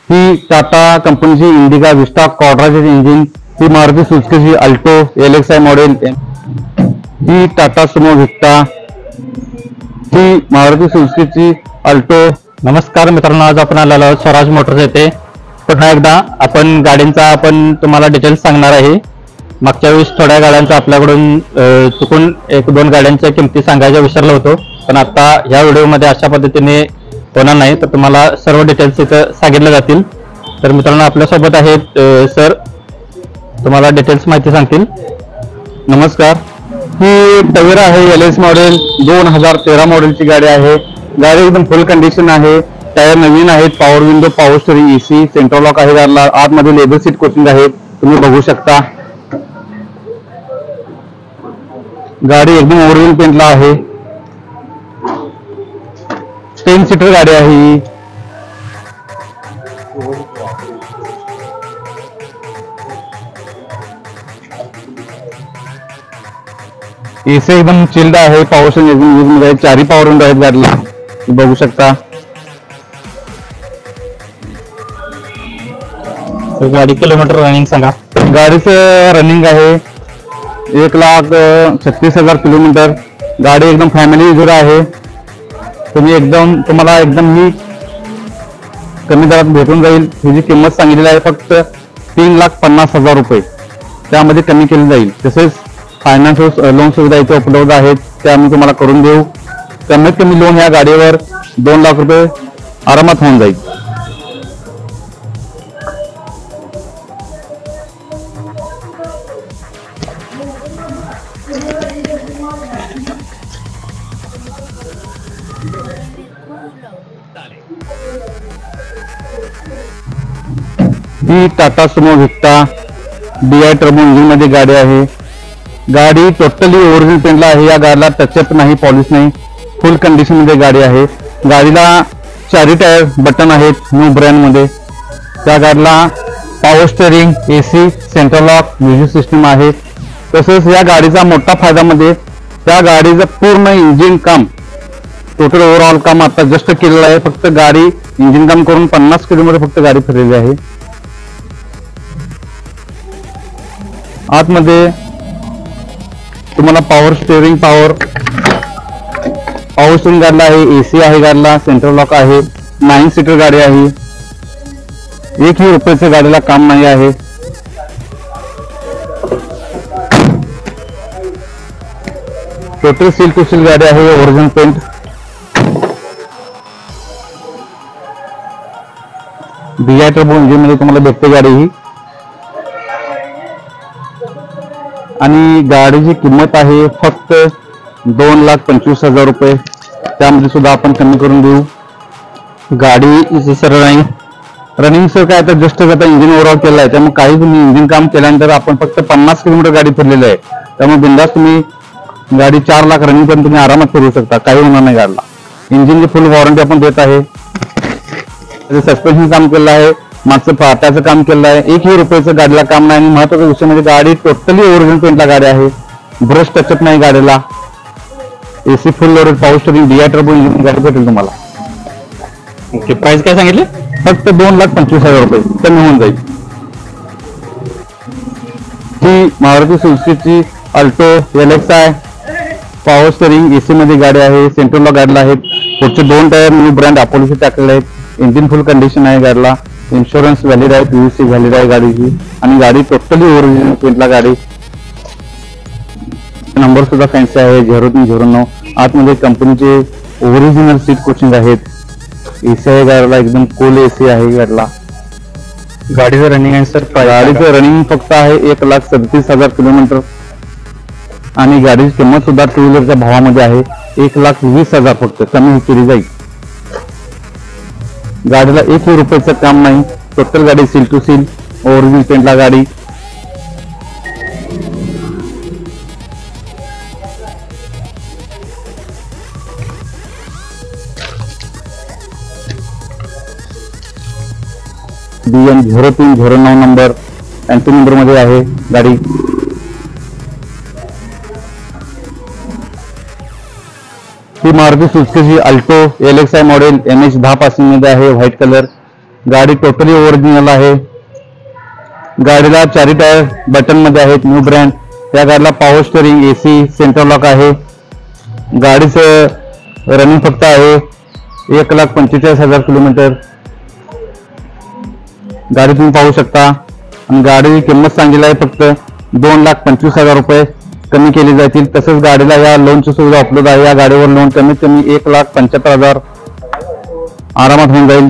ही टाटा कंपनीची इंडिका विस्टा क्वाड्राजेट इंजिन, ही मारुती सुझुकीची Alto LXi model, ही Tata Sumo व्हिक्टा, ही मारुती सुझुकीची अल्टो। नमस्कार मित्रांनो, आज आपण आलेलो आहोत स्वराज मोटर्स येथे। पुन्हा एकदा आपण गाड्यांचा तुम्हाला डिटेल्स सांगणार आहे। मागच्या वेळेस थोड्या गाड्यांचा आपल्याकडून चुकून एक दोन गाड्यांच्या किमती सांगायच्या विसरलो होतो, पण आता ह्या व्हिडिओमध्ये अशा पद्धतीने होणार नाही, तर तुम्हाला सर्व डिटेल्स इथं सांगितले जातील। तर मित्रांनो, आपल्यासोबत आहेत सर, तुम्हाला डिटेल्स माहिती सांगतील। नमस्कार, ही टवेरा आहे LS मॉडेल 2013 मॉडेलची गाडी आहे। गाडी एकदम फुल कंडिशन आहे, टायर नवीन आहेत, power window, power steering, AC, central lock आहे गाडीला। आतमध्ये लेदर सीट कोटिंग आहे, तुम्ही बघू शकता। गाडी एकदम ओरिजिनल पेंटला आहे, 10 सीटर गाडी आहे ही। AC एकदम चिल्ड आहे, पॉवर स्टीअरिंग यूज मध्ये आहे, चारही पॉवर विंडो आहेत गाडीला, बघू शकता। गाडी किलोमीटर रनिंग सांगा। गाडीचं रनिंग आहे 1,36,000 किलोमीटर। गाडी एकदम फॅमिली युजर आहे, तुम्हाला एकदम ही कमी दरात भेटून जाईल। हिची किंमत सांगितलेली आहे फक्त 3,50,000 रुपये, त्यामध्ये कमी केली जाईल। तसेच फायनान्स लोन सुविधा इथे उपलब्ध आहेत, त्या आम्ही तुम्हाला करून देऊ। कमीत कमी लोन या गाडीवर 2 लाख रुपये आरामात होऊन जाईल। ही Tata Sumo Victa DI turbo engine मध्ये गाडी आहे। गाडी टोटली ओरिजिनल पेंटला आहे, या गाडीला टचअप नाही, पॉलिश नाही, फुल कंडिशन मध्ये गाडी आहे। गाडीला चारी टायर बटन आहेत न्यू ब्रँड मध्ये। त्या गाडीला power steering, AC, central lock, music system आहे। तसेच या गाडीचा मोठा फायदा म्हणजे त्या गाडीचं पूर्ण इंजिन काम, टोटल ओव्हरऑल काम आता जस्ट केलेलं आहे। फक्त गाडी इंजिन काम करून 50 किलोमीटर फक्त गाडी फिरलेली आहे। आतमध्ये तुम्हाला पॉवर स्टीअरिंग गाडीला आहे, AC आहे गाडीला, सेंट्रल लॉक आहे, 9 सीटर गाडी आहे। एकही रुपयाचं गाडीला काम नाही आहे। टोटल सील टू सील गाडी आहे, original paint. DI turbo engine मध्ये तुम्हाला भेटते गाडी ही, आणि गाडीची किंमत आहे फक्त 2,25,000 रुपये, त्यामध्ये सुद्धा आपण कमी करून देऊ। गाडी सर रनिंग सर काय, तर जस्ट आता इंजिन ओव्हरऑल केलं आहे, त्यामुळे काही तुम्ही इंजिन काम केल्यानंतर आपण फक्त 50 किलोमीटर गाडी फिरलेली आहे, त्यामुळे बिंदास तुम्ही गाडी 4 लाख रनिंग पण तुम्ही आरामात फिरू शकता, काही होणार नाही गाडीला। इंजिनची फुल वॉरंटी आपण देत आहे। सस्पेन्शन काम केलं आहे, मागचं पाट्याचं काम केलं आहे, एकही रुपयाचं गाडीला काम नाही। आणि महत्वाचा विषय म्हणजे गाडी टोटली ओरिजिनल पेंटला गाडी आहे, ब्रश टचअप नाही गाडीला, AC फुल loaded, power steering, DI turbo engine गाडी भेटेल तुम्हाला। ओके, प्राइस काय सांगितले? फक्त 2,25,000 रुपये, कमी होऊन जाईल। ही मारुती सुझुकीची Alto LXi, power steering, AC मध्ये गाडी आहे, सेंट्रल लॉक गाडीला आहेत, पुढचे 2 टायर न्यू ब्रँड अपोलोचे टाकलेले आहेत, इंजिन फुल कंडिशन आहे गाडीला, इन्शुरन्स व्हॅलिड आहे, PVC व्हॅलिड आहे गाडीची, आणि गाडी टोटली ओरिजिनल पेंटला गाडी। नंबर सुद्धा फॅन्सी आहे 0309। आतमध्ये कंपनीचे ओरिजिनल सीट कोचिंग आहेत, AC आहे गाडीला, एकदम कूल AC आहे गाडीला। गाडीचं रनिंग आहे सर, गाडीचं रनिंग फक्त आहे 1,37,000 किलोमीटर, आणि गाडीची किंमत सुद्धा 2 व्हीलरच्या भावामध्ये आहे 1,20,000 फक्त, कमी केली जाईल। गाडीला एकही रुपयाचं काम नाही, टोटल गाडी सील टू सील ओरिजिनल पेंटला गाडी। BM 0309 नंबर, एंट्री नंबर मध्ये आहे गाडी। ही मारुती सुझुकीची Alto LXi model MH10 passing मध्ये आहे, व्हाईट कलर। गाडी टोटली ओरिजिनल आहे. गाडीला 4 टायर बटन मध्ये आहेत, न्यू ब्रँड. या गाडीला power steering, AC, central lock आहे. गाडीचं रनिंग फक्त आहे 1,45,000 किलोमीटर. गाडी तुम्ही पाहू शकता. आणि गाडीची किंमत सांगितली आहे फक्त 2,25,000 रुपये. कमी केली जातील. तसंच गाडीला या लोनची सुविधा उपलब्ध आहे. या गाडीवर लोन कमीत कमी 1,75,000 आरामात होऊन जाईल.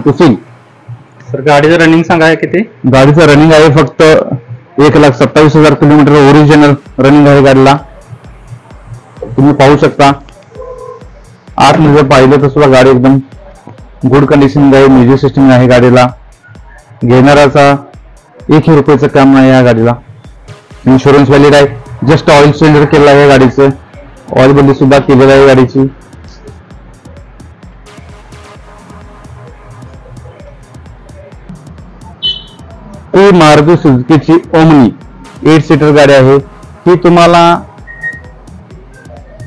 संतोषी. सर गाडीचं रनिंग सांगा किती? गाडीचं रनिंग आहे फक्त 1,27,000 किलोमीटर ओरिजिनल रनिंग आहे गाडीला. तुम्ही पाहू शकता. आतमध्ये पाहिलं तर सुद्धा गाडी एकदम गुड कंडिशन आहे. म्युझिक सिस्टम आहे गाडीला. घेणाराचा 1 रुपयाचं काम नाही या गाडीला. इन्शुरन्स व्हॅलिड आहे. जस्ट ऑइल चेंज केलेलं आहे गाडीचं. ऑइल बदली सुद्धा केलेलं आहे गाडीची. ही मारुती सुझुकीची ओमनी 8 सीटर गाडी आहे. ही तुम्हाला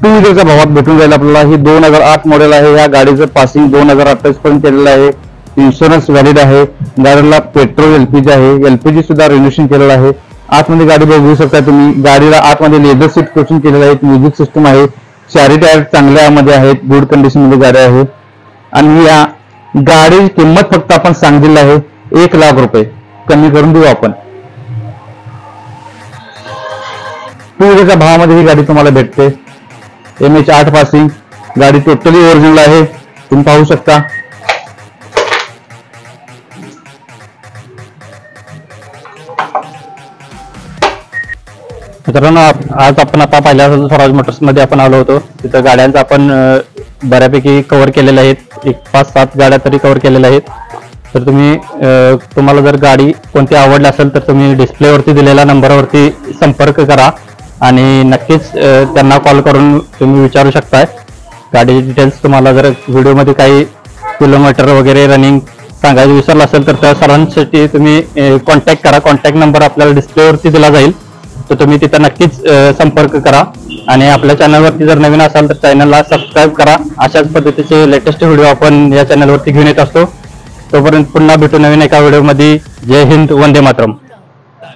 2 व्हीलरच्या भावात भेटून जाईल आपल्याला. ही 2008 मॉडेल आहे. या गाडीचं पासिंग 2028 पर्यंत केलेलं आहे. इन्शुरन्स व्हॅलिड आहे. गाडीला पेट्रोल एलपीजी आहे. एलपीजी सुद्धा रिन्युएशन केलेलं आहे. आतमध्ये गाडी बघू शकता तुम्ही. गाडीला आतमध्ये लेदर सीट कोचिंग केलेलं आहे. म्युझिक सिस्टम आहे. चारी टायर चांगल्यामध्ये आहेत. गुड कंडिशन मध्ये गाडी आहे. आणि या गाडीची किंमत फक्त आपण सांगितलेली आहे 1,00,000 रुपये. कमी करून देऊ आपण. 2 व्हीलरच्या भावामध्ये ही गाडी तुम्हाला भेटते. MH8 passing. गाडी टोटली ओरिजिनल आहे. तुम्ही पाहू शकता. मित्रांनो, आज आपण आता पहिल्या स्वराज मोटर्स मध्ये आपण आलो होतो. तिथं गाड्यांचं आपण बऱ्यापैकी कव्हर केलेल्या आहेत. 5-7 गाड्या तरी कव्हर केलेल्या आहेत. तर तुम्हाला जर गाडी कोणती आवडली असेल तर तुम्ही डिस्प्लेवरती दिलेल्या नंबरवरती संपर्क करा आणि नक्कीच त्यांना कॉल करून तुम्ही विचारू शकताय. गाडीचे डिटेल्स तुम्हाला जर व्हिडिओमध्ये काही किलोमीटर वगैरे रनिंग सांगायचं विसरलं असेल तर त्या सर्वांसाठी तुम्ही कॉन्टॅक्ट करा. कॉन्टॅक्ट नंबर आपल्याला डिस्प्लेवरती दिला जाईल. तर तुम्ही तिथं नक्कीच संपर्क करा. आणि आपल्या चॅनलवरती जर नवीन असाल तर चॅनलला सबस्क्राईब करा. अशाच पद्धतीचे लेटेस्ट व्हिडिओ आपण या चॅनलवरती घेऊन येत असतो. तोपर्यंत पुन्हा भेटू नवीन एका व्हिडिओमध्ये. जय हिंद, वंदे मातरम.